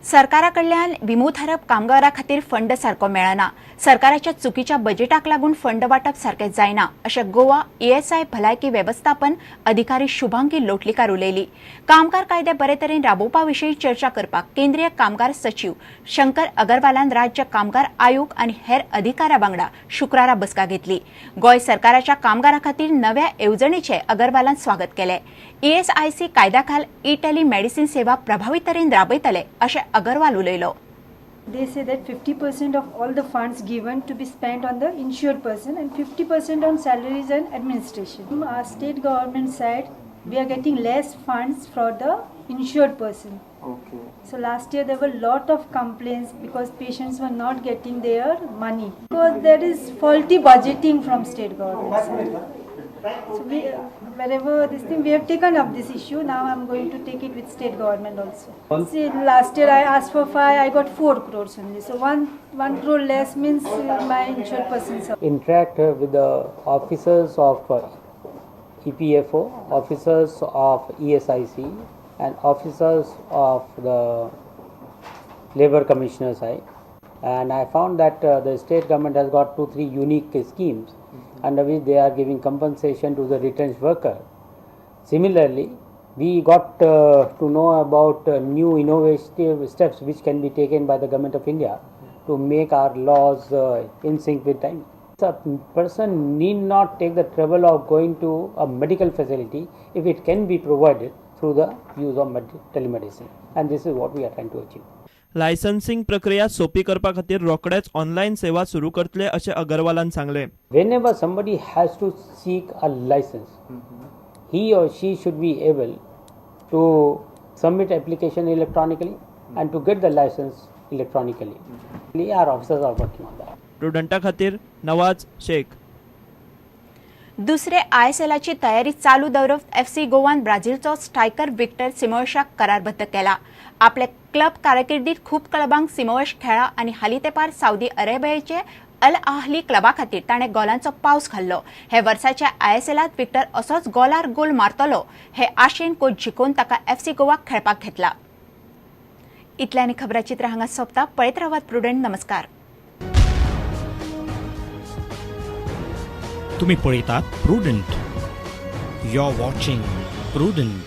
सरकाराकडल्यान विमुथरप कामगारां खातीर फंड सारको मेळना। सरकाराच्या चुकीच्या बजेटाक लागून फंड वाटप सारके जायना अशें गोवा ईएसआय भलायकी वेवस्थापन अधिकारी शुभांगी लोटलीकार उलयली। कामगार कायदे बरे तरेन राबोवपा विशीं चर्चा करपाक केंद्रीय कामगार सचिव शंकर अगरवालान राज्य कामगार आयोग आनी हेर अधिकाऱ्यां वांगडा शुक्रारा बसका घेतली। गोंय सरकाराच्या कामगारां खातीर नव्या येवजणेचें अगरवालान स्वागत केलें। ईएसआयसी कायद्या खाल टेलिमेडिसिन सेवा प्रभावी तरेन राबयतले अशें अगरवाल उलयलो। They say that 50% of all the funds given to be spent on the insured person and 50% on salaries and administration. From our state government side, we are getting less funds for the insured person. Okay. So last year there were a lot of complaints because patients were not getting their money because there is faulty budgeting from state government side. So wherever this thing, we have taken up this issue. Now I'm going to take it with state government also. See, last year I asked for 5, I got 4 crores only. So one crore less means my insured persons. Interact with the officers of EPFO, officers of ESIC, and officers of the Labour Commissioner side. And I found that the state government has got 2-3 unique schemes under which they are giving compensation to the retrenched worker. Similarly, we got to know about new innovative steps which can be taken by the Government of India to make our laws in sync with time. A person need not take the trouble of going to a medical facility if it can be provided through the use of telemedicine, and this is what we are trying to achieve. Licensing प्रक्रिया सोपी करपा खातीर रोखडेच online सेवा सुरू करतले अशें अगरवालान सांगले। Whenever somebody has to seek a license, he or she should be able to submit application electronically and to get the license electronically. Our officers are working on that. स्टुडंटा खातीर नवाज शेख। दुसरे आयएसएलाची तयारी चालू दवरत एफसी गोवान ब्राझीलचो स्ट्रायकर विक्टर सिमोएशाक करारबद्ध केला। आपले club कारकिर्दीत खूब क्लबांक सिमोएश खेळ्ळा आनी हालीं तेंपार सावदी अरेबियाचे अल आहली क्लबा खातीर ताणें गोलांचो पावस घाल्लो। हे वर्साच्या आयएसएलात विक्टर असोच गोलार गोल मारतलो हे आशेन कोच जिखोवन ताका एफसी गोवाक खेळपाक घेतला। इतल्यानी खबराचित्र हांगा सोंपता। पळयत रावात प्रुडंट। नमस्कार। तुम्ही पळयतात Prudent. You are watching prudent.